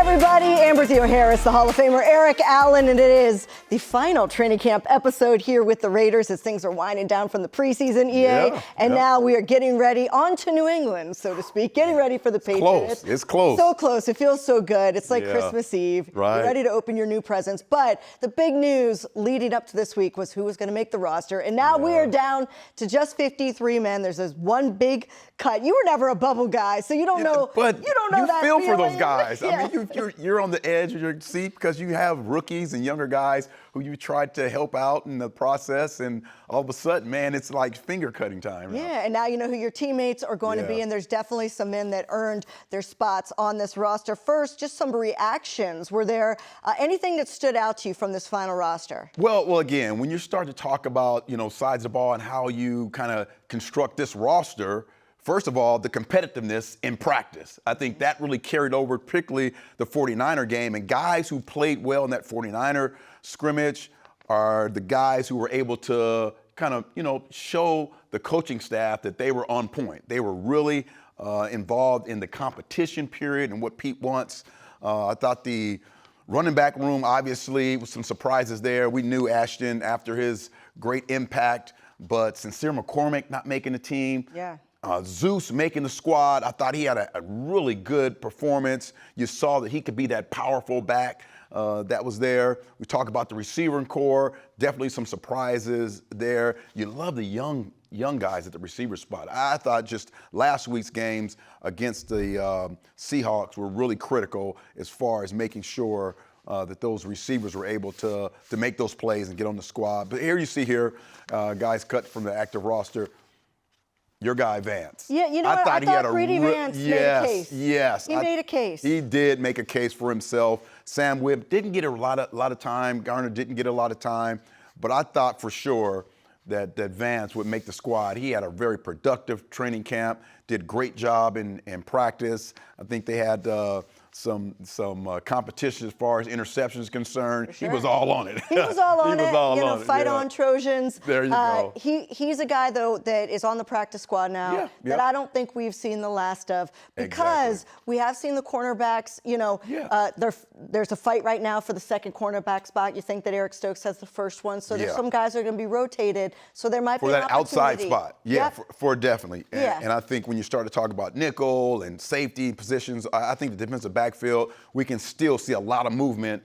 everybody. Amber Theoharis, the Hall of Famer Eric Allen, and it is the final training camp episode here with the Raiders as things are winding down from the preseason, EA. Now we are getting ready on to New England, so to speak, getting ready for the Patriots. It's close. So close. It feels so good. It's like Christmas Eve. Right. You're ready to open your new presents. But the big news leading up to this week was who was going to make the roster. And now we are down to just 53 men. There's this one big cut. You were never a bubble guy, so you don't know. But you don't know you that feel for feeling. those guys. Yeah. I mean, you're on the edge of your seat because you have rookies and younger guys who you tried to help out in the process, and all of a sudden, man, it's like finger cutting time. Yeah, and now you know who your teammates are going to be, and there's definitely some men that earned their spots on this roster. First, just some reactions. Were there anything that stood out to you from this final roster? Well, again, when you start to talk about, sides of the ball and how you kind of construct this roster, first of all, the competitiveness in practice. I think that really carried over, particularly the 49er game. And guys who played well in that 49er scrimmage are the guys who were able to kind of, show the coaching staff that they were on point. They were really involved in the competition period and what Pete wants. I thought the running back room, obviously, with some surprises there. We knew Ashton after his great impact, but Sincere McCormick not making the team. Yeah. Zeus making the squad. I thought he had a really good performance. You saw that he could be that powerful back that was there. We talk about the receiving core. Definitely some surprises there. You love the young guys at the receiver spot. I thought just last week's games against the Seahawks were really critical as far as making sure that those receivers were able to make those plays and get on the squad. But here you see guys cut from the active roster. Your guy, Vance. Yeah, I thought he had Greedy Vance made a case. Yes. He made a case. He did make a case for himself. Sam Wibb didn't get a lot of time. Garner didn't get a lot of time. But I thought for sure that Vance would make the squad. He had a very productive training camp, did great job in practice. I think they had some competition as far as interceptions is concerned. Sure. He was all on it. He was all on it. Fight on Trojans. There you go. He's a guy though that is on the practice squad now that I don't think we've seen the last of, because we have seen the cornerbacks. There's a fight right now for the second cornerback spot. You think that Eric Stokes has the first one, so there's some guys that are going to be rotated. So there might be an that outside spot. For definitely. Yeah. And I think when you start to talk about nickel and safety positions, I think the defensive backfield, we can still see a lot of movement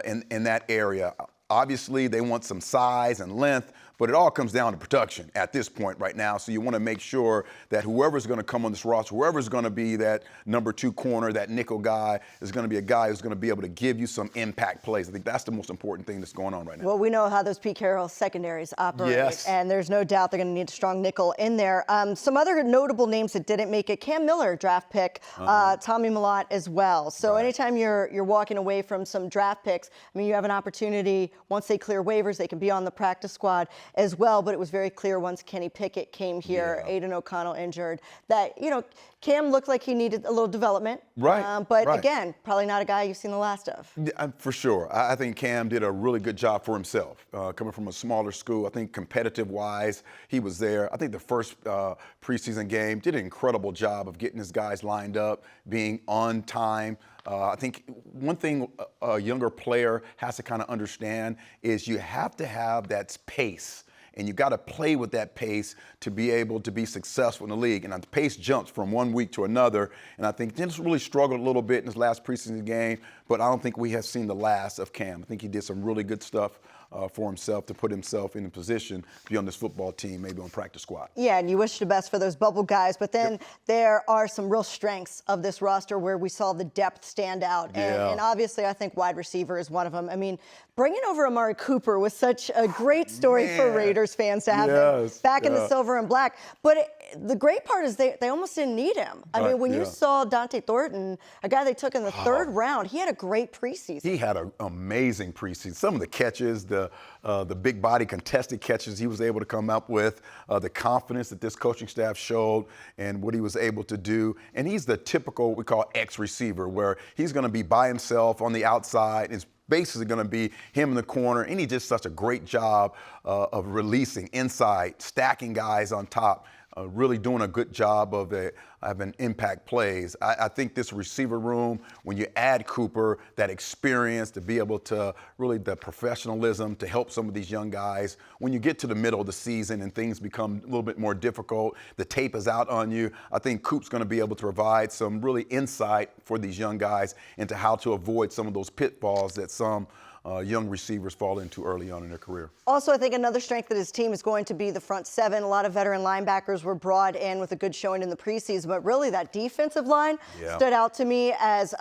in that area. Obviously, they want some size and length, but it all comes down to production at this point right now. So you want to make sure that whoever's going to come on this roster, whoever's going to be that number 2 corner, that nickel guy, is going to be a guy who's going to be able to give you some impact plays. I think that's the most important thing that's going on right now. Well, we know how those Pete Carroll secondaries operate, and there's no doubt they're going to need a strong nickel in there. Some other notable names that didn't make it: Cam Miller, draft pick, Tommy Millott as well. So anytime you're walking away from some draft picks, I mean, you have an opportunity. Once they clear waivers, they can be on the practice squad as well. But it was very clear once Kenny Pickett came here, Aiden O'Connell injured, that, Cam looked like he needed a little development. But again, probably not a guy you've seen the last of. For sure. I think Cam did a really good job for himself. Coming from a smaller school, I think competitive-wise, he was there. I think the first preseason game did an incredible job of getting his guys lined up, being on time. I think one thing a younger player has to kind of understand is you have to have that pace. And you got to play with that pace to be able to be successful in the league. And the pace jumps from one week to another. And I think Dennis really struggled a little bit in his last preseason game, but I don't think we have seen the last of Cam. I think he did some really good stuff for himself to put himself in a position to be on this football team, maybe on practice squad. Yeah, and you wish the best for those bubble guys. But then there are some real strengths of this roster where we saw the depth stand out. And obviously, I think wide receiver is one of them. I mean, bringing over Amari Cooper was such a great story for Raiders fans to have him back in the silver and black. But the great part is they almost didn't need him. I mean, when you saw Dante Thornton, a guy they took in the 3rd round, he had a great preseason. He had an amazing preseason. Some of the catches, the big body contested catches he was able to come up with, the confidence that this coaching staff showed and what he was able to do. And he's the typical, what we call X receiver, where he's going to be by himself on the outside. It's basically going to be him in the corner, and he did such a great job of releasing inside, stacking guys on top. really doing a good job of having impact plays. I think this receiver room, when you add Cooper, that experience to be able to really the professionalism to help some of these young guys. When you get to the middle of the season and things become a little bit more difficult, the tape is out on you. I think Coop's going to be able to provide some really insight for these young guys into how to avoid some of those pitfalls that some young receivers fall into early on in their career. Also, I think another strength of his team is going to be the front seven. A lot of veteran linebackers were brought in with a good showing in the preseason, but really that defensive line stood out to me as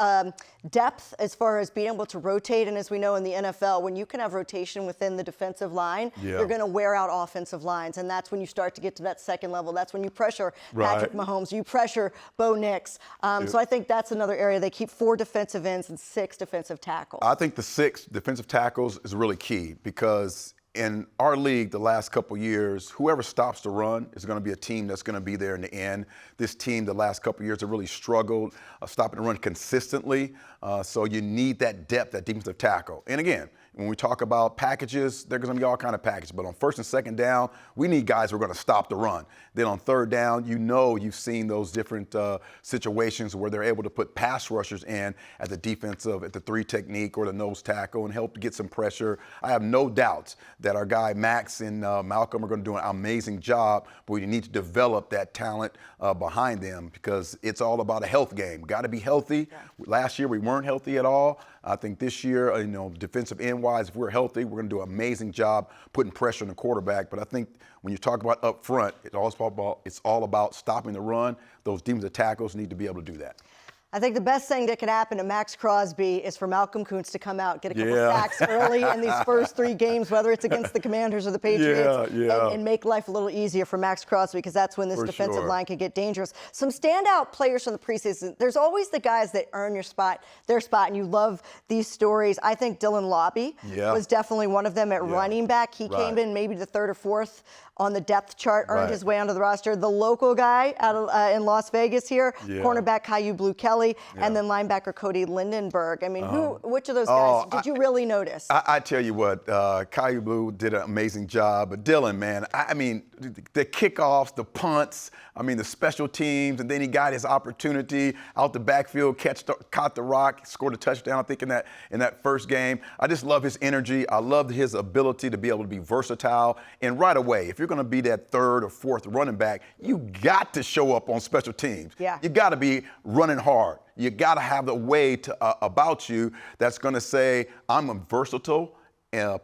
depth as far as being able to rotate. And as we know in the NFL, when you can have rotation within the defensive line, you're going to wear out offensive lines. And that's when you start to get to that second level. That's when you pressure Patrick Mahomes, you pressure Bo Nix. So I think that's another area. They keep 4 defensive ends and 6 defensive tackles. I think the 6 defensive tackles is really key because in our league the last couple years, whoever stops the run is going to be a team that's going to be there in the end. This team the last couple years have really struggled stopping the run consistently. So you need that depth, that defensive tackle. And again, when we talk about packages, there's going to be all kind of packages. But on first and second down, we need guys who are going to stop the run. Then on third down, you've seen those different situations where they're able to put pass rushers in at the defensive, at the 3 technique or the nose tackle and help to get some pressure. I have no doubts that our guy Max and Malcolm are going to do an amazing job, but we need to develop that talent behind them because it's all about a health game. Got to be healthy. Last year we weren't healthy at all. I think this year, defensive end-wise, if we're healthy, we're going to do an amazing job putting pressure on the quarterback. But I think when you talk about up front, it's all about stopping the run. Those defensive tackles need to be able to do that. I think the best thing that can happen to Max Crosby is for Malcolm Kuntz to come out, get a couple sacks early in these first 3 games, whether it's against the Commanders or the Patriots, and make life a little easier for Max Crosby because that's when this defensive line can get dangerous. Some standout players from the preseason. There's always the guys that earn their spot, and you love these stories. I think Dylan Lobby was definitely one of them at running back. He came in maybe the 3rd or 4th on the depth chart, earned his way onto the roster. The local guy out of, in Las Vegas here, cornerback Caillou Blue Kelly, and then linebacker Cody Lindenberg. I mean, which of those guys did you really notice? I tell you what, Caillou Blue did an amazing job. But Dylan, man, I mean, the kickoffs, the punts, the special teams, and then he got his opportunity out the backfield, caught the rock, scored a touchdown, I think, in that first game. I just love his energy. I love his ability to be able to be versatile. And right away, if you're going to be that 3rd or 4th running back, you got to show up on special teams. You got to be running hard. You got to have the way about you that's going to say, I'm a versatile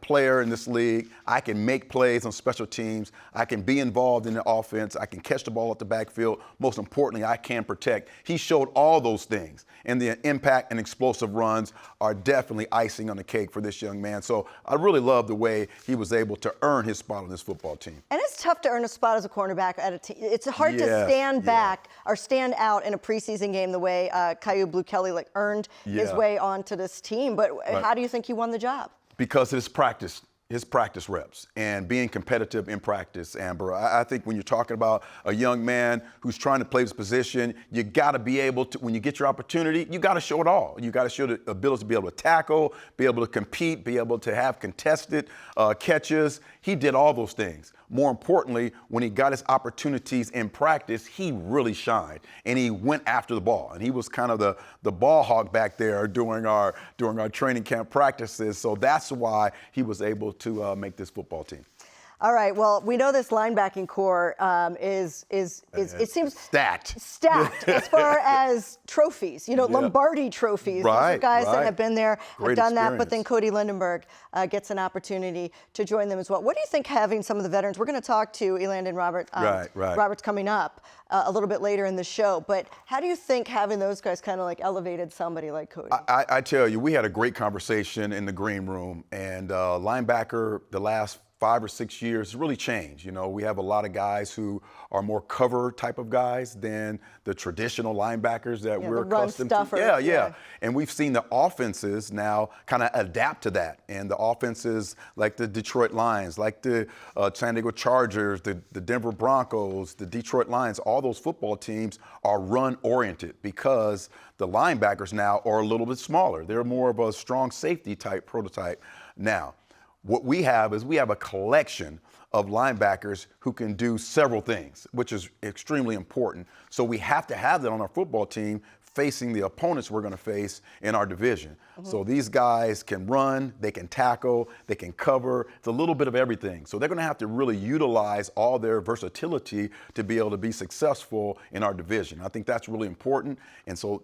player in this league. I can make plays on special teams. I can be involved in the offense. I can catch the ball at the backfield. Most importantly, I can protect. He showed all those things. And the impact and explosive runs are definitely icing on the cake for this young man. So I really love the way he was able to earn his spot on this football team. And it's tough to earn a spot as a cornerback at a team. It's hard to stand back or stand out in a preseason game the way Caillou Blue Kelly earned his way onto this team. But how do you think he won the job? Because of his practice reps and being competitive in practice, Amber. I think when you're talking about a young man who's trying to play his position, you got to be able to, when you get your opportunity, you got to show it all. You got to show the ability to be able to tackle, be able to compete, be able to have contested catches. He did all those things. More importantly, when he got his opportunities in practice, he really shined and he went after the ball. And he was kind of the ball hawk back there during our training camp practices. So that's why he was able to make this football team. All right. Well, we know this linebacking core it seems stacked as far as trophies. Lombardi trophies. Right. These are guys that have been there, Great have done experience. that. But then Cody Lindenberg gets an opportunity to join them as well. What do you think having some of the veterans? We're going to talk to Elandon Roberts. Roberts coming up a little bit later in the show. But how do you think having those guys kind of elevated somebody like Cody? I tell you, we had a great conversation in the green room, and linebacker the last 5 or 6 years really changed. We have a lot of guys who are more cover type of guys than the traditional linebackers that we're accustomed to. And we've seen the offenses now kind of adapt to that. And the offenses like the Detroit Lions, like the San Diego Chargers, the Denver Broncos, the Detroit Lions, all those football teams are run-oriented because the linebackers now are a little bit smaller. They're more of a strong safety type prototype now. What we have is we have a collection of linebackers who can do several things, which is extremely important. So we have to have that on our football team facing the opponents we're going to face in our division. So these guys can run, they can tackle, they can cover. It's a little bit of everything. So they're going to have to really utilize all their versatility to be able to be successful in our division. I think that's really important. And so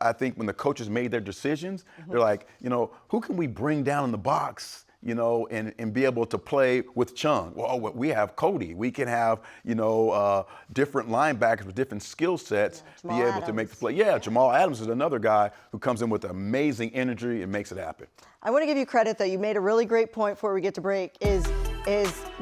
I think when the coaches made their decisions, they're like, you know, who can we bring down in the box, you know, and be able to play with Chung? Well, we have Cody. We can have, you know, different linebackers with different skill sets be able to make the play. Yeah, Jamal Adams is another guy who comes in with amazing energy and makes it happen. I want to give you credit that you made a really great point before we get to break is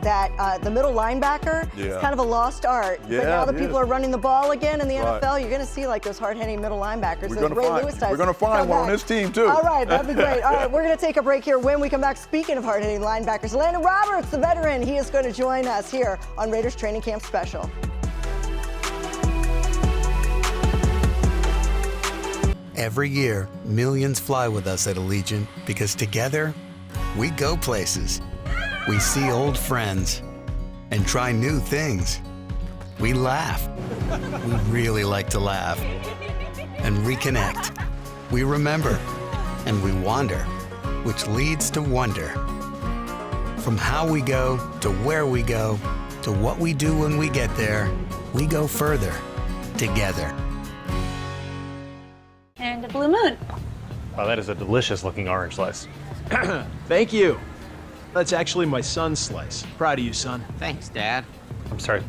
that the middle linebacker is kind of a lost art. But now that people are running the ball again in the NFL, you're going to see like those hard-hitting middle linebackers. We're going to find one on this team too. All right, that'd be great. All right, we're going to take a break here. When we come back, speaking of hard-hitting linebackers, Elandon Roberts, the veteran, he is going to join us here on Raiders Training Camp Special. Every year, millions fly with us at Allegiant because together, we go places. We see old friends and try new things. We laugh. We really like to laugh. And reconnect. We remember. And we wander, which leads to wonder. From how we go to where we go to what we do when we get there, we go further together. And a blue moon. Wow, that is a delicious looking orange slice. Thank you. That's actually my son's slice. Proud of you, son. Thanks, Dad. I'm sorry,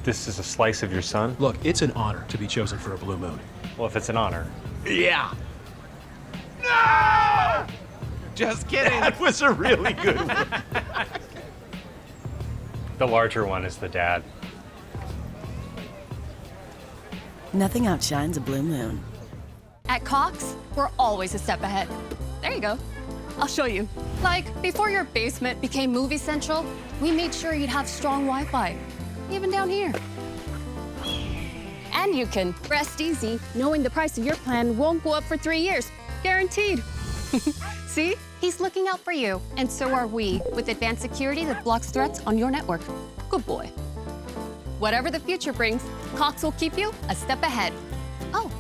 this is a slice of your son? Look, it's an honor to be chosen for a blue moon. Well, if it's an honor. Yeah. No! Just kidding. That was a really good one. The larger one is the dad. Nothing outshines a blue moon. At Cox, we're always a step ahead. There you go. I'll show you. Like, before your basement became Movie Central, we made sure you'd have strong Wi-Fi, even down here. And you can rest easy knowing the price of your plan won't go up for 3 years. Guaranteed. See? He's looking out for you, and so are we, with advanced security that blocks threats on your network. Good boy. Whatever the future brings, Cox will keep you a step ahead. Oh.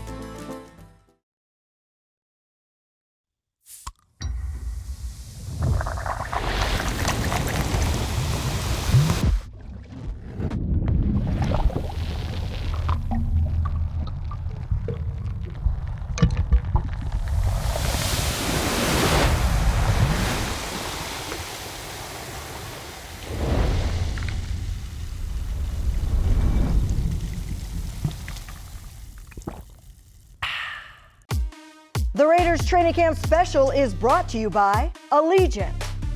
The Raiders Training Camp Special is brought to you by Allegiant,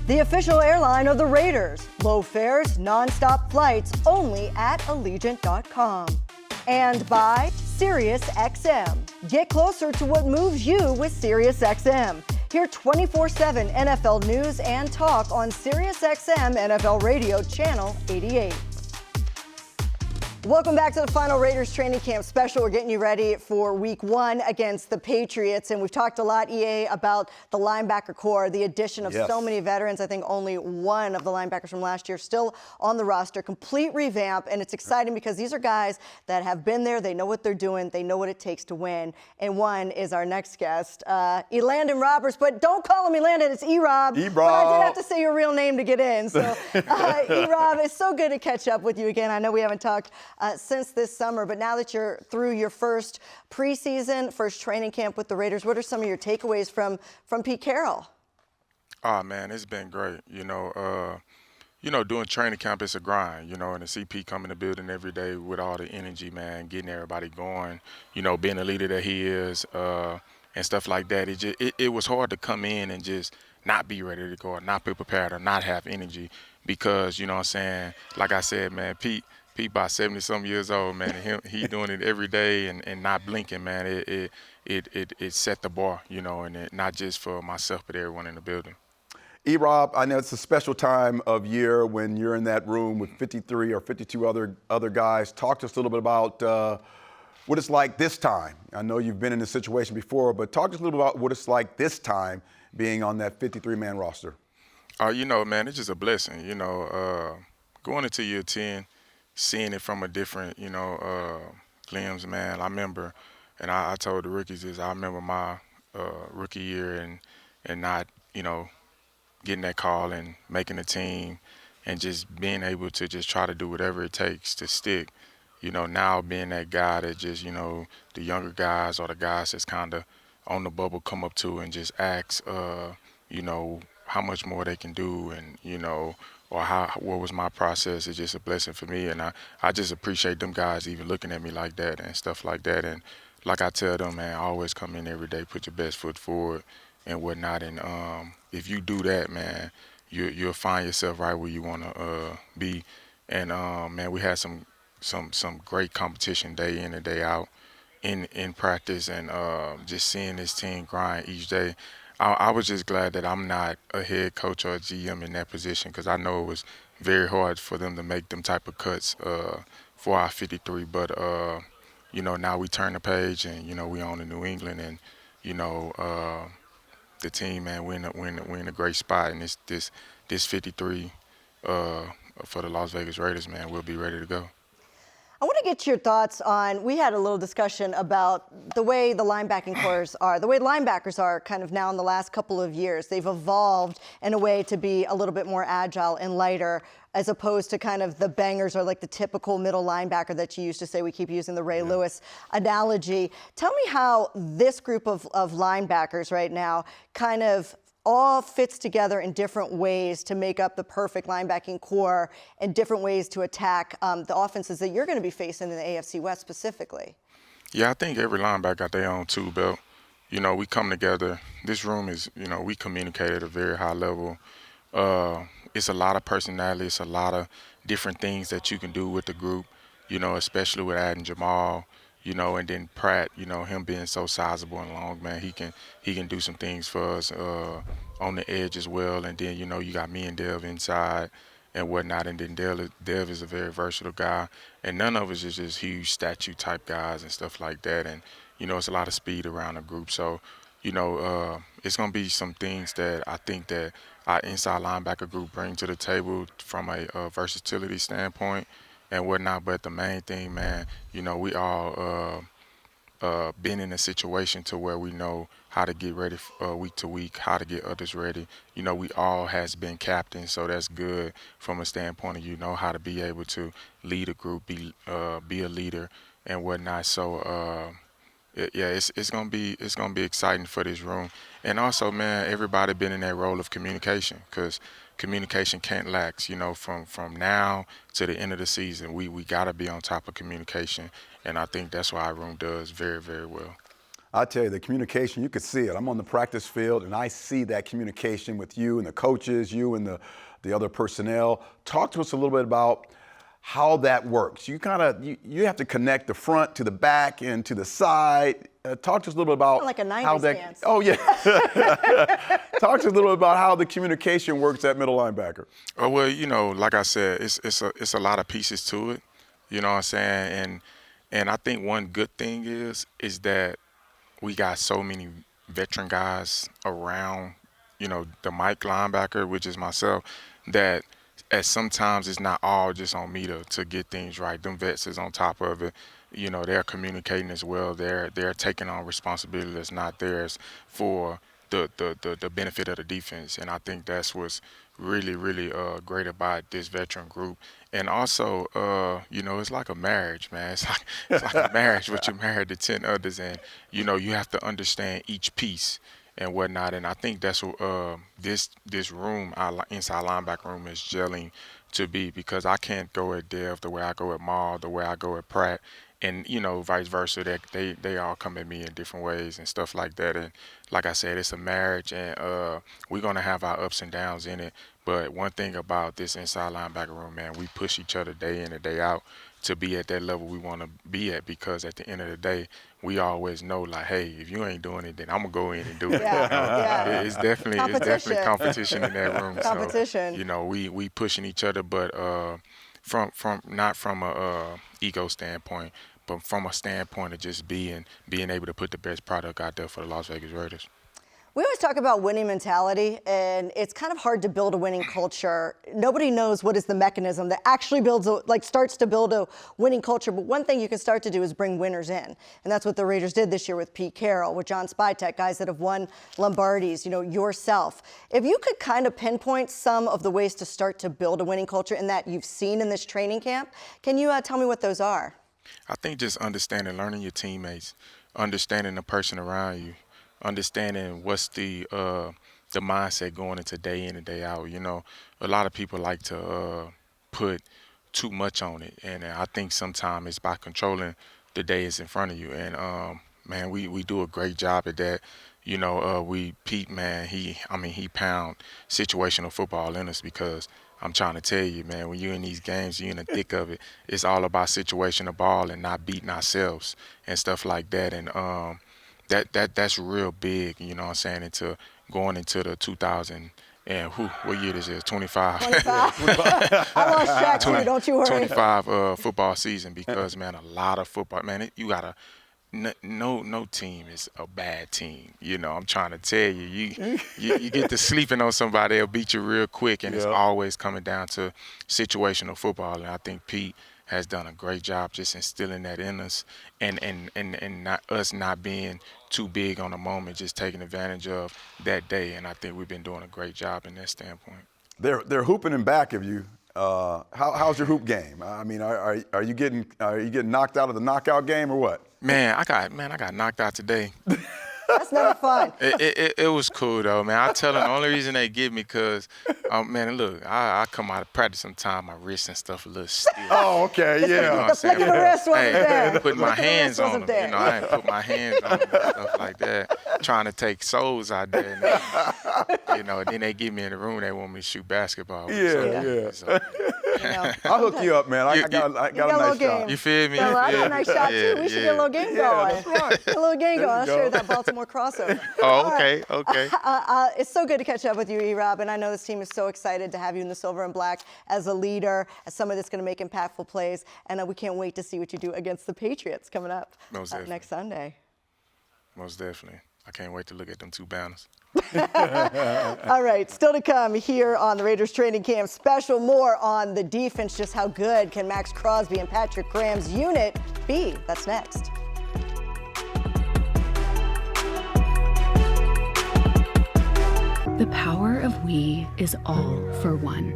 the official airline of the Raiders. Low fares, non-stop flights only at Allegiant.com. And by SiriusXM. Get closer to what moves you with SiriusXM. Hear 24/7 NFL news and talk on SiriusXM NFL Radio Channel 88. Welcome back to the final Raiders Training Camp Special. We're getting you ready for week 1 against the Patriots. And we've talked a lot, EA, about the linebacker core, the addition of so many veterans. I think only one of the linebackers from last year still on the roster. Complete revamp. And it's exciting because these are guys that have been there. They know what they're doing. They know what it takes to win. And one is our next guest, Elandon Roberts. But don't call him Elandon. It's E-Rob. E-Rob. But I did have to say your real name to get in. So, E-Rob, it's so good to catch up with you again. I know we haven't talked since this summer, but now that you're through your first preseason, first training camp with the Raiders, what are some of your takeaways from Pete Carroll? Oh man, it's been great. Doing training camp, it's a grind, and to see Pete come in the building every day with all the energy, man, getting everybody going, being the leader that he is, and stuff like that. It was hard to come in and just not be ready to go, or not be prepared, or not have energy, because you know what I'm saying. Like I said, man, Pete about 70-some years old, man, and he doing it every day and not blinking, man. It set the bar, and it, not just for myself, but everyone in the building. E-Rob, I know it's a special time of year when you're in that room with 53 or 52 other guys. Talk to us a little bit about what it's like this time. I know you've been in this situation before, but talk to us a little bit about what it's like this time being on that 53-man roster. Man, it's just a blessing, going into year 10, seeing it from a different, glimpse, man. I remember, and I told the rookies this. I remember my rookie year and not, getting that call and making the team, and just being able to just try to do whatever it takes to stick. Now being that guy that just, the younger guys or the guys that's kind of on the bubble come up to and just ask, how much more they can do, and or what was my process. Is just a blessing for me, and I just appreciate them guys even looking at me like that and stuff like that. And like I tell them, man, always come in every day, put your best foot forward and whatnot. And if you do that, man, you'll find yourself right where you want to be. And man, we had some great competition day in and day out in practice, and just seeing this team grind each day. I was just glad that I'm not a head coach or a GM in that position, because I know it was very hard for them to make them type of cuts for our 53. But now we turn the page, and we on to New England, and the team, man, we're in a great spot, and this 53 for the Las Vegas Raiders, man, we'll be ready to go. I want to get your thoughts on, we had a little discussion about the way the linebacking cores are, the way linebackers are kind of now in the last couple of years. They've evolved in a way to be a little bit more agile and lighter, as opposed to kind of the bangers or like the typical middle linebacker that you used to say. We keep using the Ray Lewis analogy. Tell me how this group of linebackers right now kind of all fits together in different ways to make up the perfect linebacking core, and different ways to attack the offenses that you're going to be facing in the AFC West specifically. Yeah, I think every linebacker got their own tool belt. We come together. This room is, we communicate at a very high level. It's a lot of personality. It's a lot of different things that you can do with the group, especially with adding Jamal, and then Pratt, him being so sizable and long, man, he can do some things for us on the edge as well. And then, you got me and Dev inside and whatnot. And then Dev is a very versatile guy. And none of us is just huge statue type guys and stuff like that. And, it's a lot of speed around the group. So, it's going to be some things that I think that our inside linebacker group bring to the table from a versatility standpoint and whatnot. But the main thing, man, we all been in a situation to where we know how to get ready week to week, how to get others ready. We all has been captains, so that's good from a standpoint of how to be able to lead a group, be a leader and whatnot. So it's gonna be exciting for this room. And also, man, everybody been in that role of communication, because communication can't lax. From now to the end of the season, we gotta be on top of communication, and I think that's what our room does very, very well. I tell you, the communication, you could see it. I'm on the practice field, and I see that communication with you and the coaches, you and the other personnel. Talk to us a little bit about how that works. You you have to connect the front to the back and to the side. Talk to us a little bit about like a 90s how that. dance. Oh yeah. Talk to us a little bit about how the communication works at middle linebacker. Oh well, like I said, it's a lot of pieces to it. You know what I'm saying? And I think one good thing is that we got so many veteran guys around, the Mike linebacker, which is myself, that at sometimes it's not all just on me to get things right. Them vets is on top of it. They're communicating as well. They're taking on responsibility that's not theirs for the benefit of the defense. And I think that's what's really, really great about this veteran group. And also, it's like a marriage, man. It's like a marriage, but you're married to 10 others, and you have to understand each piece and whatnot. And I think that's what this room, our inside linebacker room, is gelling to be, because I can't go at Dev the way I go at Maul, the way I go at Pratt, and vice versa. That they all come at me in different ways and stuff like that. And like I said, it's a marriage, and we're gonna have our ups and downs in it. But one thing about this inside linebacker room, man, we push each other day in and day out to be at that level we want to be at, because at the end of the day, we always know, like, hey, if you ain't doing it, then I'm gonna go in and do it. Yeah. It's definitely competition in that room. Competition. So, we pushing each other, but from not from a ego standpoint, but from a standpoint of just being able to put the best product out there for the Las Vegas Raiders. We always talk about winning mentality, and it's kind of hard to build a winning culture. Nobody knows what is the mechanism that actually starts to build a winning culture. But one thing you can start to do is bring winners in, and that's what the Raiders did this year with Pete Carroll, with John Spytek, guys that have won Lombardis. Yourself. If you could kind of pinpoint some of the ways to start to build a winning culture and that you've seen in this training camp, can you tell me what those are? I think just understanding, learning your teammates, understanding the person around you, understanding what's the mindset going into day in and day out. A lot of people like to put too much on it, and I think sometimes it's by controlling the days in front of you. And man, we do a great job at that. Pete, man, he pound situational football in us, because I'm trying to tell you, man, when you're in these games, you're in the thick of it. It's all about situational ball and not beating ourselves and stuff like that. And that's real big, into going into the 2000 and what year this is, 25. 25. I lost track too, don't you worry. 25 football season, because, man, a lot of football, man, you got to, no team is a bad team. I'm trying to tell you, you get to sleeping on somebody, they'll beat you real quick, and it's always coming down to situational football. And I think Pete has done a great job just instilling that in us, and not being too big on the moment, just taking advantage of that day. And I think we've been doing a great job in that standpoint. They're hooping in back of you. How's your hoop game? I mean, are you getting knocked out of the knockout game or what? Man, I got knocked out today. That's never fun. It was cool though, man. I tell them the only reason they get me because, man, look, I come out of practice sometime, my wrists and stuff a little stiff. Oh, okay, yeah. The flick of the wrist wasn't there. Put my hands on them, I ain't put my hands on them and stuff like that. Trying to take souls out there, and then they get me in the room. They want me to shoot basketball. So, I'll hook you up, man. I got a nice shot. You feel me? I got a nice shot too. We should get a little game going. That's right. A little game going. I'll show you that Baltimore crossover. Oh, okay, okay. It's so good to catch up with you, E-Rob, and I know this team is so excited to have you in the silver and black as a leader, as somebody that's going to make impactful plays, and we can't wait to see what you do against the Patriots coming up next Sunday. Most definitely. I can't wait to look at them two banners. All right, still to come here on the Raiders training camp special. More on the defense, just how good can Max Crosby and Patrick Graham's unit be? That's next. The power of we is all for one.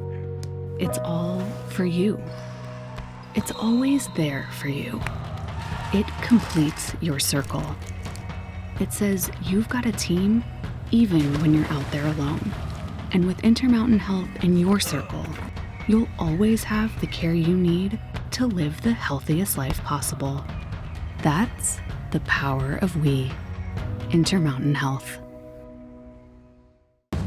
It's all for you. It's always there for you. It completes your circle. It says you've got a team even when you're out there alone. And with Intermountain Health in your circle, you'll always have the care you need to live the healthiest life possible. That's the power of we. Intermountain Health.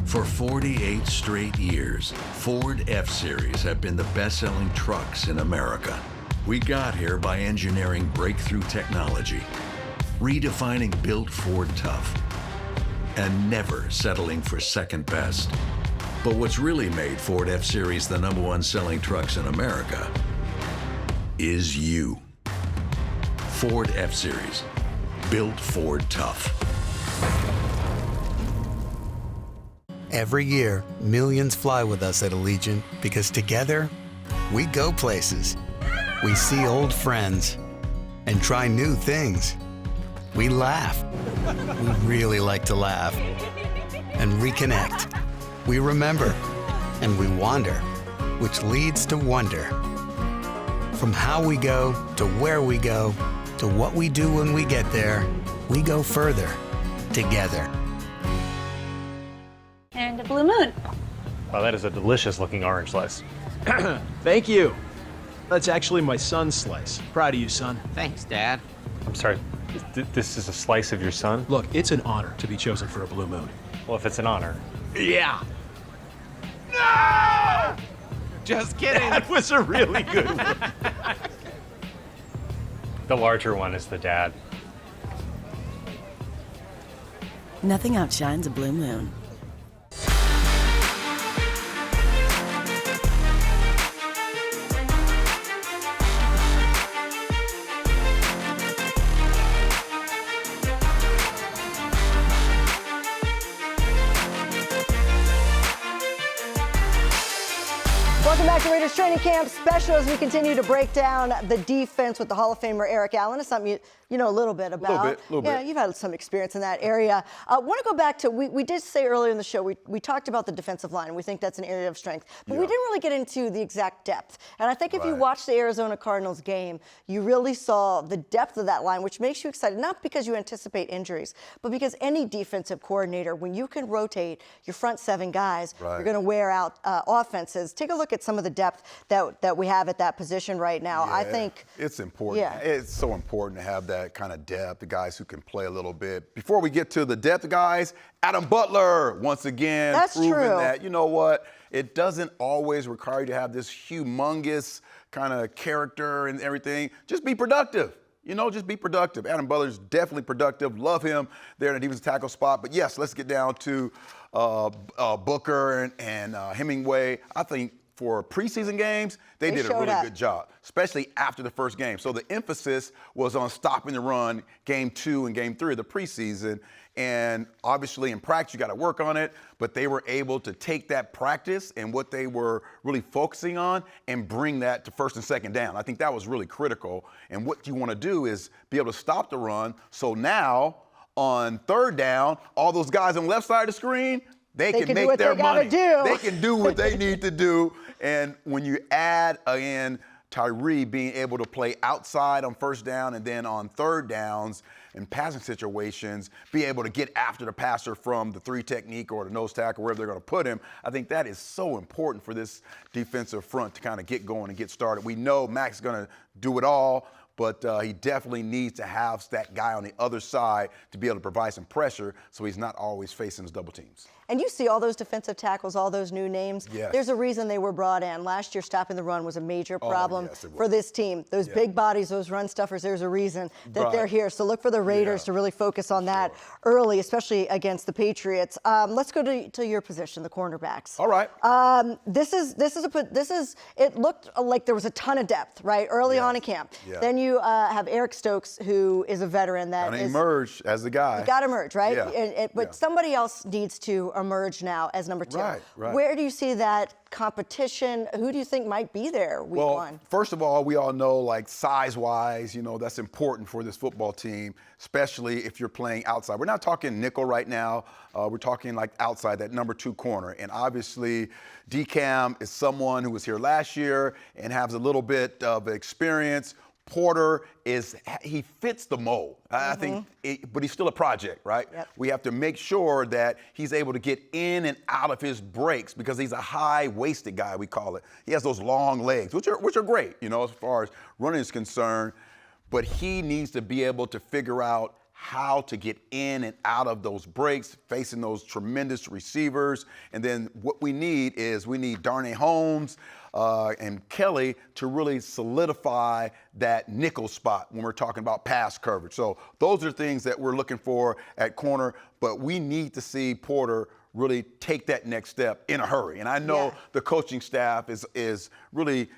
For 48 straight years, Ford F-Series have been the best-selling trucks in America. We got here by engineering breakthrough technology, redefining built Ford tough, and never settling for second best. But what's really made Ford F-Series the #1 selling trucks in America is you. Ford F-Series, built Ford tough. Every year, millions fly with us at Allegiant because together, we go places. We see old friends and try new things. We laugh. We really like to laugh. And reconnect. We remember. And we wander, which leads to wonder. From how we go to where we go to what we do when we get there, we go further together. And a blue moon. Wow, that is a delicious looking orange slice. Thank you. That's actually my son's slice. Proud of you, son. Thanks, Dad. I'm sorry, this is a slice of your son? Look, it's an honor to be chosen for a blue moon. Well, if it's an honor. Yeah. No! Just kidding. That was a really good one. The larger one is the dad. Nothing outshines a blue moon. Welcome back to Raiders Training Camp Special as we continue to break down the defense with the Hall of Famer Eric Allen. It's something you know a little bit about. A little bit. Yeah, you've had some experience in that area. I want to go back to, we did say earlier in the show, we talked about the defensive line. We think that's an area of strength. But we didn't really get into the exact depth. And I think if you watch the Arizona Cardinals game, you really saw the depth of that line, which makes you excited, not because you anticipate injuries, but because any defensive coordinator, when you can rotate your front 7 guys, you're going to wear out offenses. Take a look at some of the depth that we have at that position right now. Yeah, I think it's important. Yeah. It's so important to have that kind of depth, the guys who can play a little bit. Before we get to the depth guys, Adam Butler, once again, proving that, you know what, it doesn't always require you to have this humongous kind of character and everything. Just be productive. You know, just be productive. Adam Butler's definitely productive. Love him there in the defensive tackle spot. But yes, let's get down to Booker and Hemingway. I think for preseason games, they did a really good job, especially after the first game. So the emphasis was on stopping the run game 2 and game 3 of the preseason. And obviously in practice, you got to work on it, but they were able to take that practice and what they were really focusing on and bring that to first and second down. I think that was really critical. And what you want to do is be able to stop the run. So now on third down, all those guys on the left side of the screen, they can make their money. They can do what they need to do. And when you add in Tyree being able to play outside on first down and then on third downs and passing situations, be able to get after the passer from the 3 technique or the nose tackle, wherever they're going to put him, I think that is so important for this defensive front to kind of get going and get started. We know Max is going to do it all, but he definitely needs to have that guy on the other side to be able to provide some pressure so he's not always facing his double teams. And you see all those defensive tackles, all those new names. Yes. There's a reason they were brought in. Last year, stopping the run was a major problem for this team. Those big bodies, those run stuffers, there's a reason that they're here. So look for the Raiders to really focus on that early, especially against the Patriots. Let's go to your position, the cornerbacks. All right. It looked like there was a ton of depth, right, early on in camp. Yeah. Then you have Eric Stokes, who is a veteran that is emerge as the guy. Got to emerge, right? Yeah. But somebody else needs to emerge now as number 2. Right. Where do you see that competition? Who do you think might be there week 1? First of all, we all know, like, size-wise, you know, that's important for this football team, especially if you're playing outside. We're not talking nickel right now. We're talking, like, outside, that number 2 corner. And obviously, DCAM is someone who was here last year and has a little bit of experience. Porter he fits the mold. I think, but he's still a project, right? Yep. We have to make sure that he's able to get in and out of his breaks because he's a high-waisted guy, we call it. He has those long legs, which are great, you know, as far as running is concerned. But he needs to be able to figure out how to get in and out of those breaks, facing those tremendous receivers. And then what we need Darnay Holmes and Kelly to really solidify that nickel spot when we're talking about pass coverage. So those are things that we're looking for at corner, but we need to see Porter really take that next step in a hurry. And I know the coaching staff is really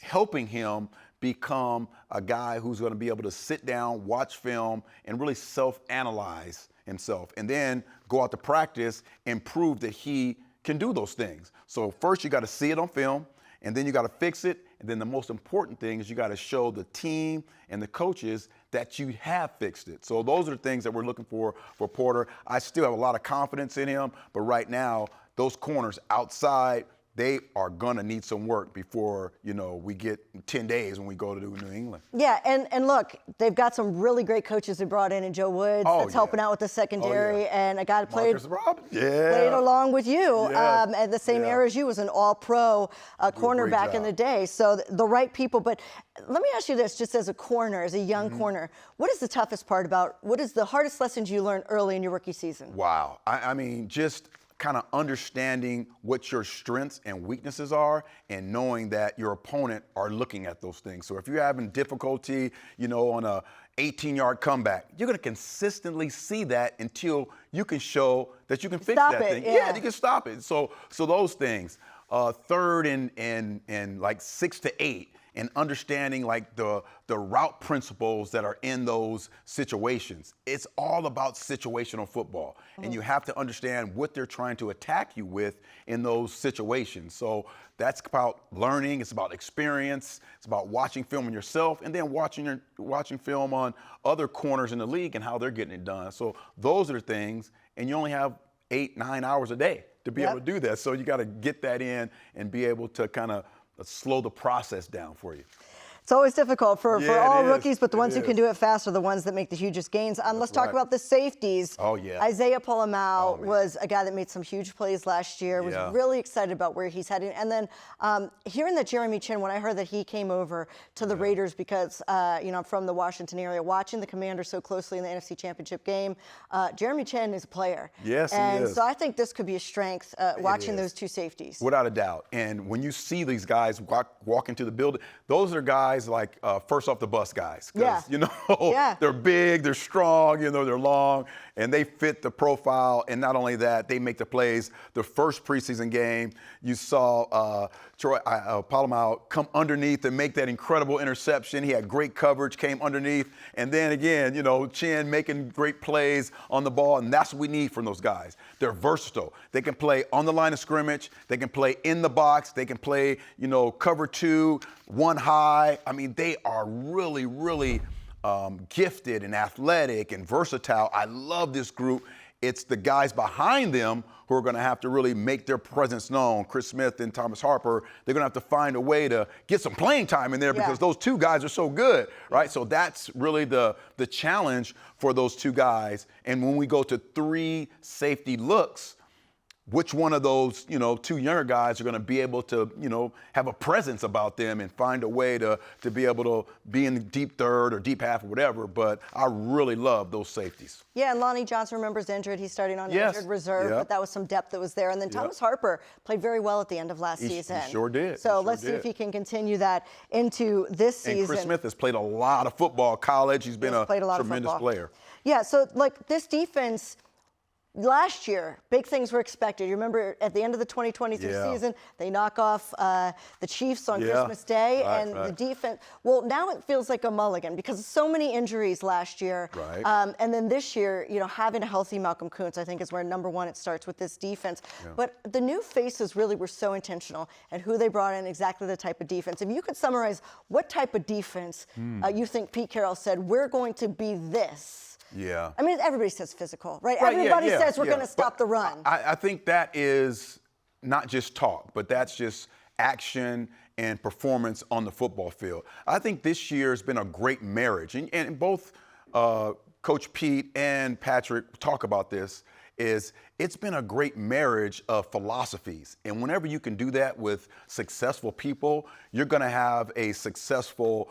helping him become a guy who's going to be able to sit down, watch film, and really self-analyze himself, and then go out to practice and prove that he can do those things. So first you got to see it on film, and then you got to fix it, and then the most important thing is you got to show the team and the coaches that you have fixed it. So those are the things that we're looking for Porter. I still have a lot of confidence in him, but right now, those corners outside, they are going to need some work before, you know, we get 10 days when we go to New England. Yeah, and look, they've got some really great coaches they brought in Joe Woods that's helping out with the secondary, and a guy that played along with you at the same era as you, was an all-pro cornerback in the day. So the right people. But let me ask you this, just as a corner, as a young corner, what is the toughest part about, what is the hardest lessons you learned early in your rookie season? Wow. I mean, just kind of understanding what your strengths and weaknesses are and knowing that your opponent are looking at those things. So if you're having difficulty, you know, on a 18-yard comeback, you're going to consistently see that until you can show that you can fix that thing. Yeah, you can stop it. So those things, third and like 6 to 8, and understanding like the route principles that are in those situations. It's all about situational football, and you have to understand what they're trying to attack you with in those situations. So that's about learning. It's about experience. It's about watching film on yourself, and then watching film on other corners in the league and how they're getting it done. So those are the things, and you only have 8-9 hours a day to be able to do that. So you got to get that in and be able to kind of slow the process down for you. It's always difficult for all rookies, but the ones who can do it fast are the ones that make the hugest gains. Let's talk about the safeties. Oh, yeah. Isaiah Polamau was a guy that made some huge plays last year, was really excited about where he's heading. And then hearing that Jeremy Chinn, when I heard that he came over to the Raiders because, I'm from the Washington area, watching the Commanders so closely in the NFC Championship game, Jeremy Chinn is a player. Yes, he is. And so I think this could be a strength, watching those two safeties. Without a doubt. And when you see these guys walk into the building, those are guys like first off the bus guys. They're big, they're strong, they're long, and they fit the profile. And not only that, they make the plays. The first preseason game, you saw Polamau come underneath and make that incredible interception. He had great coverage, came underneath. And then again, Chinn making great plays on the ball. And that's what we need from those guys. They're versatile. They can play on the line of scrimmage. They can play in the box. They can play, cover two, one high. I mean, they are really, really gifted and athletic and versatile. I love this group. It's the guys behind them who are going to have to really make their presence known. Chris Smith and Thomas Harper, they're going to have to find a way to get some playing time in there because those two guys are so good, right? So that's really the challenge for those two guys. And when we go to 3 safety looks, which one of those, two younger guys are going to be able to, have a presence about them and find a way to be able to be in the deep third or deep half or whatever. But I really love those safeties. Yeah, and Lonnie Johnson, remember, is injured. He's starting on injured reserve, but that was some depth that was there. And then Thomas Harper played very well at the end of last season. He sure did. So let's see if he can continue that into this season. And Chris Smith has played a lot of football college. He's been a tremendous player. Yeah, so this defense, last year, big things were expected. You remember at the end of the 2023 season, they knock off the Chiefs on Christmas Day, and the defense. Well, now it feels like a mulligan because of so many injuries last year. And then this year, having a healthy Malcolm Kuntz, I think, is where number one it starts with this defense. But the new faces really were so intentional and who they brought in, exactly the type of defense. If you could summarize what type of defense you think Pete Carroll said, we're going to be this. Yeah. I mean, everybody says physical, right? Everybody says we're going to stop the run. I think that is not just talk, but that's just action and performance on the football field. I think this year has been a great marriage. And both Coach Pete and Patrick talk about this. It's been a great marriage of philosophies. And whenever you can do that with successful people, you're going to have a successful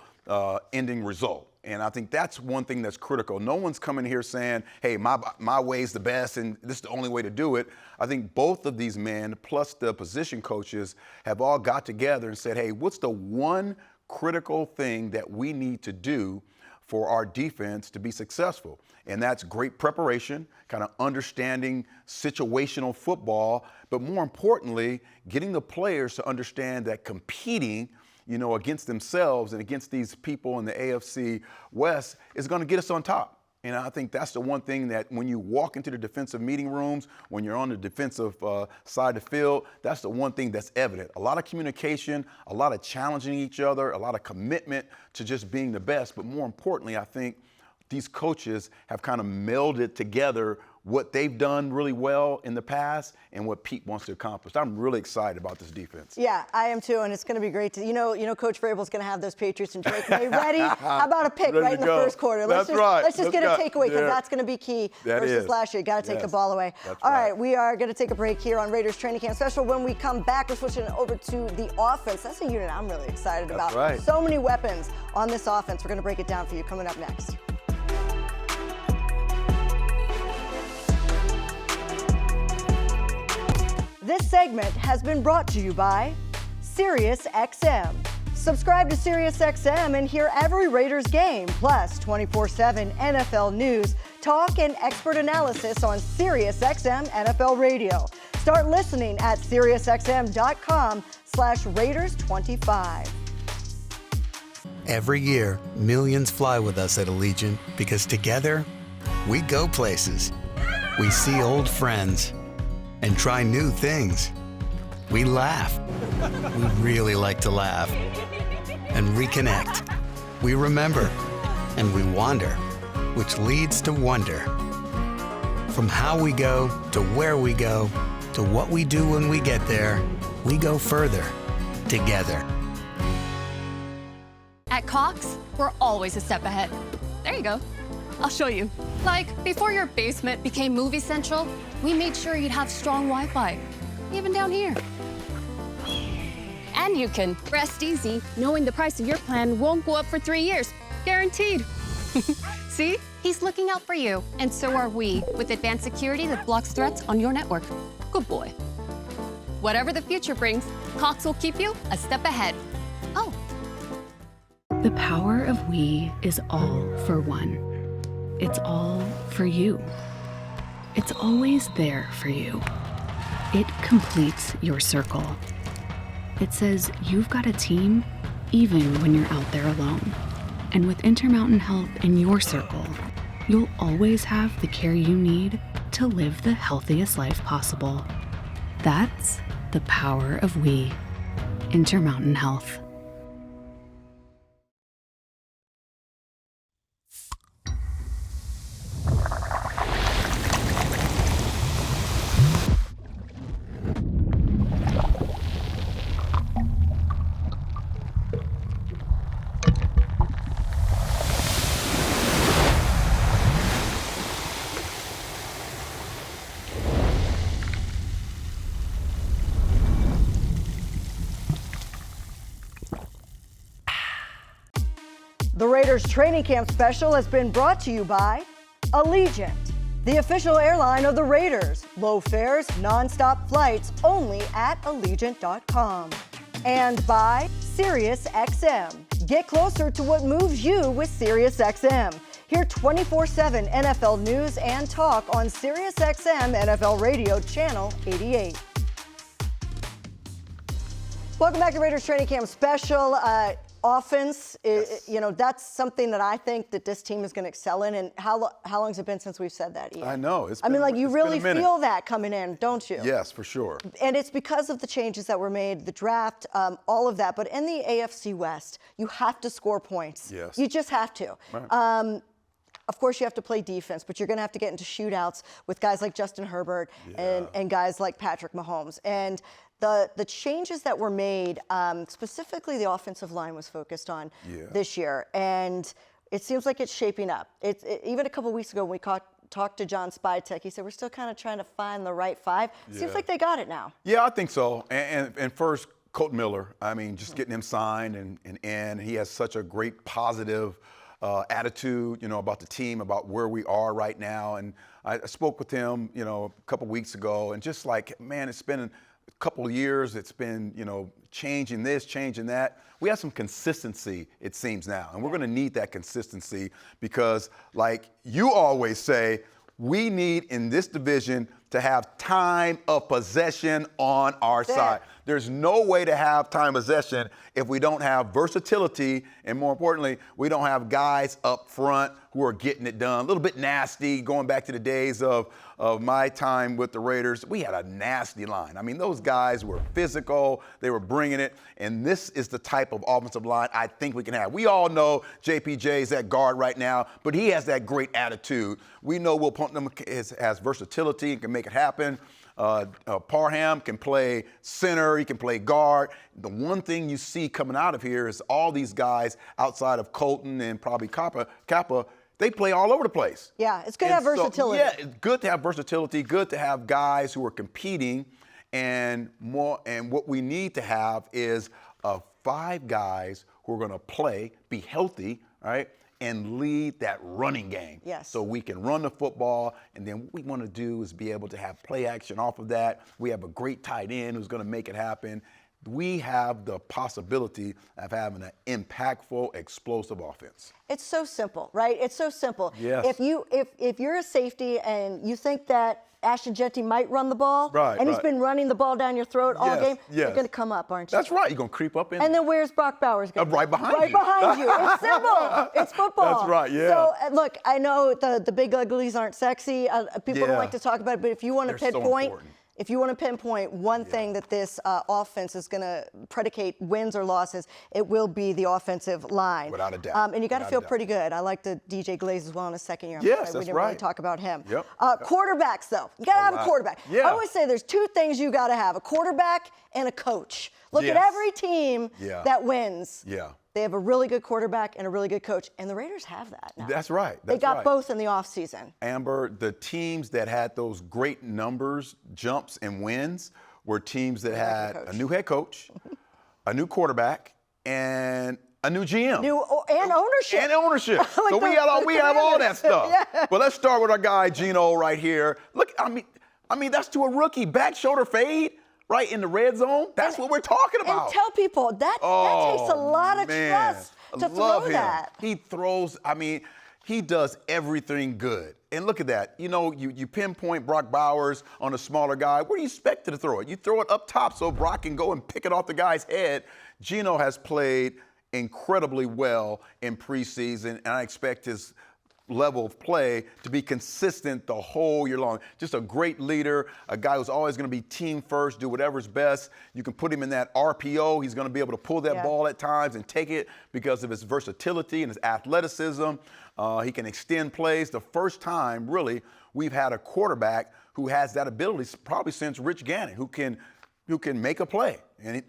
ending result. And I think that's one thing that's critical. No one's coming here saying, hey, my way's the best and this is the only way to do it. I think both of these men, plus the position coaches, have all got together and said, hey, what's the one critical thing that we need to do for our defense to be successful? And that's great preparation, kind of understanding situational football, but more importantly, getting the players to understand that competing against themselves and against these people in the AFC West is going to get us on top. And I think that's the one thing that when you walk into the defensive meeting rooms, when you're on the defensive side of the field, that's the one thing that's evident. A lot of communication, a lot of challenging each other, a lot of commitment to just being the best. But more importantly, I think these coaches have kind of melded together what they've done really well in the past and what Pete wants to accomplish. I'm really excited about this defense. Yeah, I am too, and it's going to be great to, Coach Vrabel's going to have those Patriots and Drake May ready. How about a pick right in the first quarter? Let's just get a takeaway because that's going to be key versus last year. Got to take the ball away. All right, we are going to take a break here on Raiders Training Camp Special. When we come back, we're switching over to the offense. That's a unit I'm really excited about. Right. So many weapons on this offense. We're going to break it down for you coming up next. This segment has been brought to you by SiriusXM. Subscribe to SiriusXM and hear every Raiders game, plus 24/7 NFL news, talk, and expert analysis on SiriusXM NFL Radio. Start listening at SiriusXM.com/Raiders25. Every year, millions fly with us at Allegiant because together, we go places. We see old friends and try new things. We laugh. We really like to laugh. And reconnect. We remember. And we wander, which leads to wonder. From how we go to where we go to what we do when we get there, we go further together. At Cox, we're always a step ahead. There you go. I'll show you. Like, before your basement became Movie Central, we made sure you'd have strong Wi-Fi, even down here. And you can rest easy knowing the price of your plan won't go up for 3 years. Guaranteed. See? He's looking out for you, and so are we, with advanced security that blocks threats on your network. Good boy. Whatever the future brings, Cox will keep you a step ahead. Oh. The power of we is all for one. It's all for you. It's always there for you. It completes your circle. It says you've got a team even when you're out there alone. And with Intermountain Health in your circle, you'll always have the care you need to live the healthiest life possible. That's the power of we. Intermountain Health. The Raiders training camp special has been brought to you by Allegiant, the official airline of the Raiders. Low fares, nonstop flights only at Allegiant.com. And by SiriusXM. Get closer to what moves you with SiriusXM. Hear 24/7 NFL news and talk on SiriusXM NFL Radio Channel 88. Welcome back to Raiders training camp special. Offense, that's something that I think that this team is going to excel in. And how long has it been since we've said that, Ian? I know. You really feel that coming in, don't you? Yes, for sure. And it's because of the changes that were made, the draft, all of that. But in the AFC West, you have to score points. Yes. You just have to. Right. Of course, you have to play defense, but you're going to have to get into shootouts with guys like Justin Herbert and guys like Patrick Mahomes. And the changes that were made, specifically the offensive line was focused on this year. And it seems like it's shaping up. Even a couple weeks ago when we talked to John Spytek, he said, we're still kind of trying to find the right five. Seems like they got it now. Yeah, I think so. And first, Colton Miller, just getting him signed and he has such a great positive attitude, about the team, about where we are right now. And I spoke with him, a couple weeks ago, and just like, man, it's been a couple of years. It's been, changing this, changing that. We have some consistency, it seems now, and we're going to need that consistency because, like you always say, we need in this division to have time of possession on our side. There's no way to have time of possession if we don't have versatility, and more importantly, we don't have guys up front who are getting it done. A little bit nasty, going back to the days of my time with the Raiders. We had a nasty line. Those guys were physical. They were bringing it, and this is the type of offensive line I think we can have. We all know JPJ is at guard right now, but he has that great attitude. We know Will Putnam has versatility and can make it happen. Parham can play center, he can play guard. The one thing you see coming out of here is all these guys outside of Colton and probably Kappa, they play all over the place. Yeah, it's good to have versatility. Yeah, it's good to have versatility, good to have guys who are competing, and what we need to have is 5 guys who are going to play, be healthy, right? And lead that running game. Yes. So we can run the football, and then what we want to do is be able to have play action off of that. We have a great tight end who's going to make it happen. We have the possibility of having an impactful, explosive offense. It's so simple, right? It's so simple. Yes. If you're a safety and you think that Ashton Jeanty might run the ball, Right, and he's been running the ball down your throat all game, you're yes. going to come up, aren't you? That's right. You're going to creep up in And there. then where's Brock Bowers going? Right behind you. Right behind you. It's simple. It's football. That's right, yeah. So, look, I know the big uglies aren't sexy. People don't like to talk about it, but if you want to They're so pinpoint, important. if you want to pinpoint one thing that this offense is going to predicate wins or losses, it will be the offensive line. Without a doubt. And you got to Without feel a doubt. pretty good. I like the DJ Glaze as well in his second year. Yes, We that's didn't right. really talk about him. Yep. Quarterbacks, though. You got to have a quarterback. Yeah. I always say there's two things you got to have, a quarterback and a coach. Look at Yes. every team that wins. Yeah. They have a really good quarterback and a really good coach, and the Raiders have that now. That's right. They got both in the offseason. Amber, the teams that had those great numbers, jumps, and wins were teams that had a new head coach, a new quarterback, and a new GM. And ownership. And ownership. So we have all that stuff. Yeah. But let's start with our guy, Geno, right here. Look, I mean, that's to a rookie. Back shoulder fade. Right in the red zone. That's what we're talking about. And tell people that takes a lot of trust to throw that. He throws, he does everything good. And look at that. You know, you pinpoint Brock Bowers on a smaller guy. Where do you expect to throw it? You throw it up top so Brock can go and pick it off the guy's head. Geno has played incredibly well in preseason, and I expect his level of play to be consistent the whole year long. Just a great leader, a guy who's always going to be team first, do whatever's best. You can put him in that RPO. He's going to be able to pull that ball at times and take it because of his versatility and his athleticism. He can extend plays. The first time, really, we've had a quarterback who has that ability, probably since Rich Gannon, who can make a play. And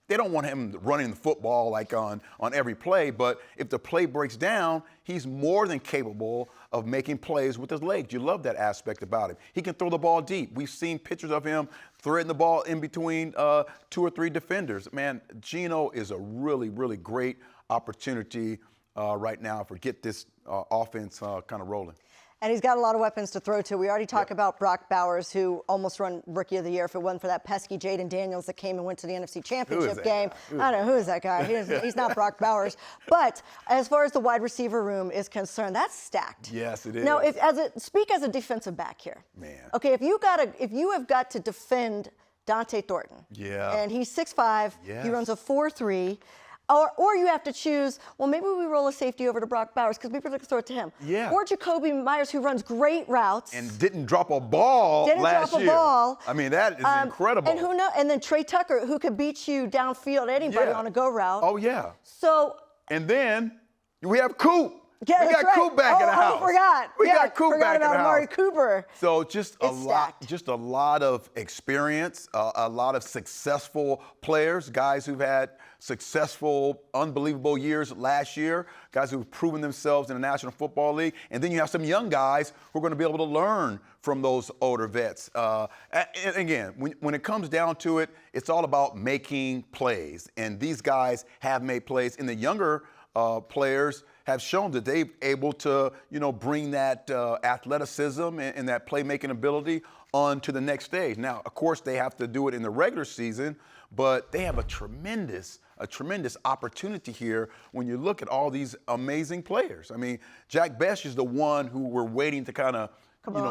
they don't want him running the football like on every play, but if the play breaks down, he's more than capable of making plays with his legs. You love that aspect about him. He can throw the ball deep. We've seen pictures of him threading the ball in between 2 or 3 defenders. Man, Geno is a really, really great opportunity right now for get this offense kind of rolling. And he's got a lot of weapons to throw to. We already talked about Brock Bowers, who almost won Rookie of the Year if it wasn't for that pesky Jaden Daniels that came and went to the NFC Championship game. I don't know, who is that guy? He's not Brock Bowers. But as far as the wide receiver room is concerned, that's stacked. Yes, it is. Now, speak as a defensive back here. Man. Okay, if you have got to defend Dante Thornton. Yeah. And he's 6'5". Yes. He runs a 4.3. Or you have to choose, well, maybe we roll a safety over to Brock Bowers because people are going to throw it to him. Yeah. Or Jacoby Myers, who runs great routes. And didn't drop a ball last year. I mean, that is incredible. And who knows? And then Trey Tucker, who could beat you downfield, anybody on a go route. Oh, yeah. So. And then we have Coop. Yeah, we got Coop back in the house. I forgot. We got Coop back in the house. Amari Cooper. So just a lot of experience, a lot of successful players, guys who've had successful, unbelievable years last year, guys who've proven themselves in the National Football League. And then you have some young guys who are going to be able to learn from those older vets. And again, when it comes down to it, it's all about making plays. And these guys have made plays. And the younger players have shown that they're able to, bring that athleticism and that playmaking ability on to the next stage. Now, of course, they have to do it in the regular season, but they have a tremendous opportunity here when you look at all these amazing players. I mean, Jack Bech is the one who we're waiting to kind of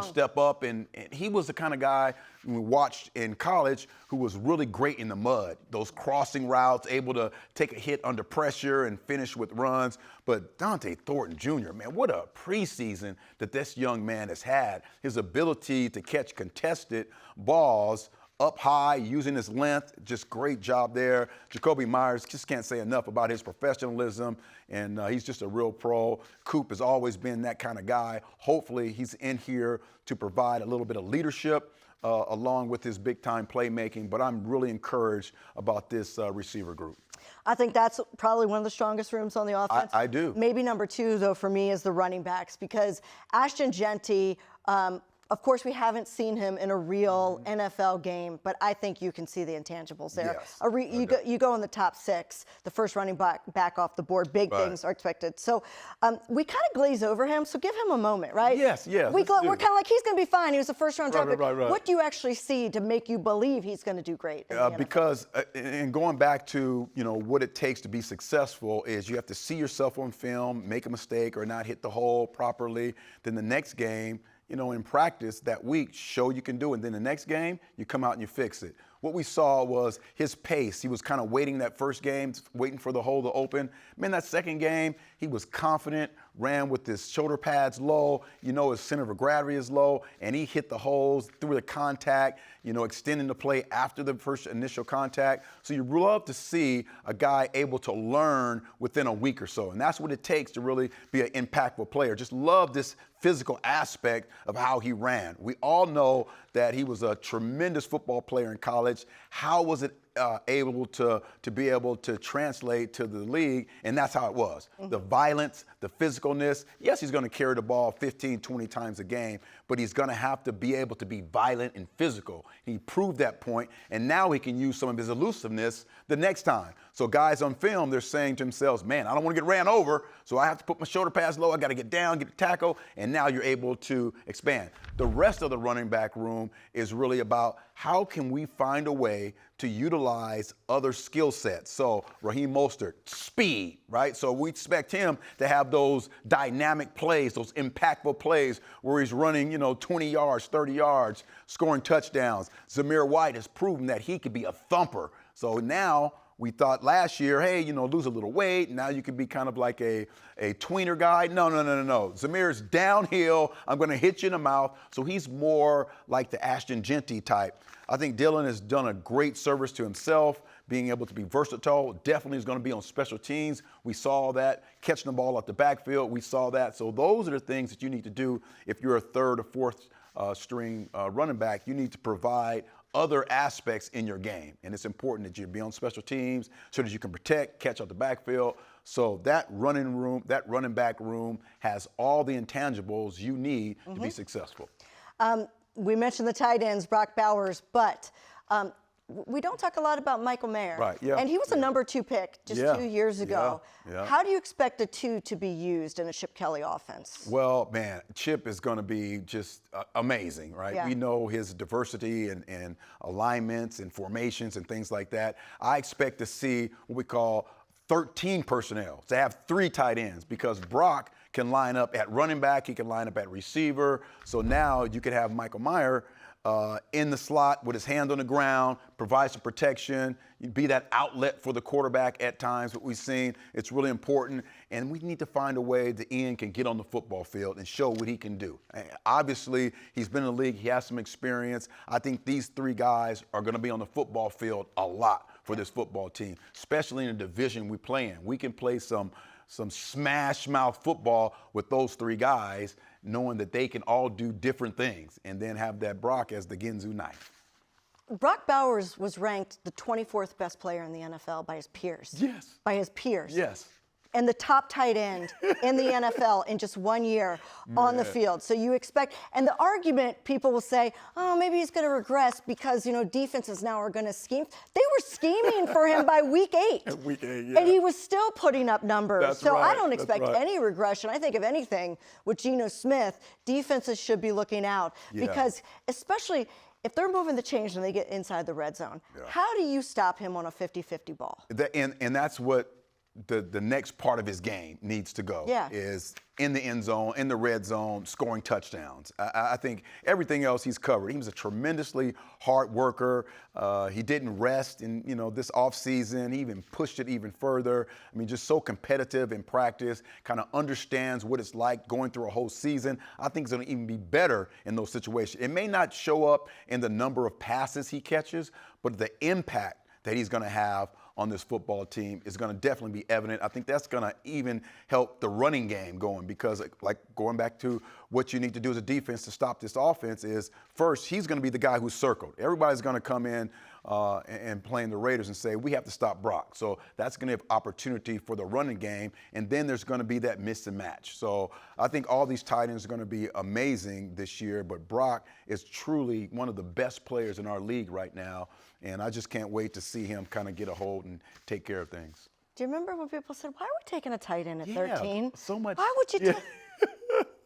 step up, and he was the kind of guy we watched in college who was really great in the mud. Those crossing routes, able to take a hit under pressure and finish with runs. But Dante Thornton Jr., man, what a preseason that this young man has had. His ability to catch contested balls up high, using his length, just great job there. Jacoby Myers, just can't say enough about his professionalism, and he's just a real pro. Coop has always been that kind of guy. Hopefully he's in here to provide a little bit of leadership along with his big-time playmaking, but I'm really encouraged about this receiver group. I think that's probably one of the strongest rooms on the offense. I do. Maybe number 2, though, for me is the running backs, because Ashton Jeanty, of course, we haven't seen him in a real NFL game, but I think you can see the intangibles there. Yes, you go in the top 6, the first running back off the board, big things are expected. So we kind of glaze over him, so give him a moment, right? Yes. We're kind of like, he's going to be fine. He was a first-round draft pick. Right. What do you actually see to make you believe he's going to do great in the NFL? Because, and going back to, what it takes to be successful is you have to see yourself on film, make a mistake or not hit the hole properly. Then the next game, in practice that week, show you can do it. And then the next game, you come out and you fix it. What we saw was his pace. He was kind of waiting that first game, waiting for the hole to open. Man, that second game, he was confident, ran with his shoulder pads low. His center of gravity is low, and he hit the holes through the contact, extending the play after the first initial contact. So you love to see a guy able to learn within a week or so. And that's what it takes to really be an impactful player. Just love this physical aspect of how he ran. We all know that he was a tremendous football player in college. How was it able to be able to translate to the league? And that's how it was. The violence, the physicalness. Yes, he's going to carry the ball 15, 20 times a game, but he's going to have to be able to be violent and physical. He proved that point, and now he can use some of his elusiveness the next time. So guys on film, they're saying to themselves, man, I don't want to get ran over, so I have to put my shoulder pads low. I got to get down, get the tackle, and now you're able to expand. The rest of the running back room is really about how can we find a way to utilize other skill sets. So Raheem Mostert, speed, right? So we expect him to have those dynamic plays, those impactful plays where he's running, 20 yards, 30 yards, scoring touchdowns. Zamir White has proven that he could be a thumper. So now we thought last year, hey, lose a little weight. Now you could be kind of like a tweener guy. No. Zamir's downhill. I'm going to hit you in the mouth. So he's more like the Ashton Genty type. I think Dylan has done a great service to himself, being able to be versatile. Definitely is going to be on special teams. We saw that. Catching the ball at the backfield, we saw that. So those are the things that you need to do if you're a third or fourth string running back. You need to provide other aspects in your game. And it's important that you be on special teams so that you can protect, catch out the backfield. So that running back room has all the intangibles you need to be successful. We mentioned the tight ends, Brock Bowers, but we don't talk a lot about Michael Mayer. Right, yeah. And he was a number 2 pick just 2 years ago. Yeah. How do you expect the 2 to be used in a Chip Kelly offense? Well, man, Chip is going to be just amazing, right? Yeah. We know his diversity and alignments and formations and things like that. I expect to see what we call 13 personnel, to have 3 tight ends, because Brock can line up at running back, he can line up at receiver. So now you could have Michael Mayer in the slot with his hand on the ground, provide some protection, be that outlet for the quarterback at times, what we've seen. It's really important, and we need to find a way that Ian can get on the football field and show what he can do. Obviously, he's been in the league, he has some experience. I think these 3 guys are going to be on the football field a lot for this football team, especially in the division we play in. We can play some smash mouth football with those 3 guys, knowing that they can all do different things, and then have that Brock as the Ginzu knife. Brock Bowers was ranked the 24th best player in the NFL by his peers. Yes. By his peers. Yes. And the top tight end in the NFL in just 1 year on the field. So you expect, and the argument, people will say, oh, maybe he's going to regress because, defenses now are going to scheme. They were scheming for him by week 8. Week 8, yeah. And he was still putting up numbers. That's so right. I don't expect That's right. any regression. I think if anything, with Geno Smith, defenses should be looking out. Yeah. Because especially if they're moving the chains and they get inside the red zone, how do you stop him on a 50-50 ball? And that's what the next part of his game needs to go, is in the end zone, in the red zone, scoring touchdowns. I think everything else he's covered. He was a tremendously hard worker. He didn't rest in this offseason. He even pushed it even further. I mean, just so competitive in practice, kind of understands what it's like going through a whole season. I think he's going to even be better in those situations. It may not show up in the number of passes he catches, but the impact that he's going to have on this football team is going to definitely be evident. I think that's going to even help the running game going, because like going back to what you need to do as a defense to stop this offense is, first, he's going to be the guy who's circled. Everybody's going to come in and playing the Raiders and say, we have to stop Brock. So that's going to have opportunity for the running game, and then there's going to be that miss and match. So I think all these tight ends are going to be amazing this year, but Brock is truly one of the best players in our league right now, and I just can't wait to see him kind of get a hold and take care of things. Do you remember when people said, why are we taking a tight end at 13? So much. Why would you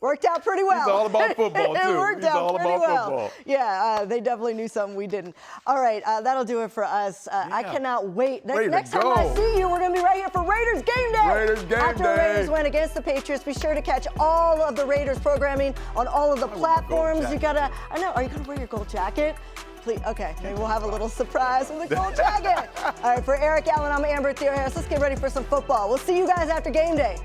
Worked out pretty well. He's all about football, too. It worked He's out all pretty about well. football. Yeah, they definitely knew something we didn't. All right, that'll do it for us. I cannot wait. Next time I see you, we're going to be right here for Raiders Game Day. Raiders Game After Day. Raiders win against the Patriots, be sure to catch all of the Raiders programming on all of the platforms. You gotta, I know, are you going to wear your gold jacket? Please, okay, maybe we'll have a little surprise with the gold jacket. All right, for Eric Allen, I'm Amber Theoharis. Let's get ready for some football. We'll see you guys after game day.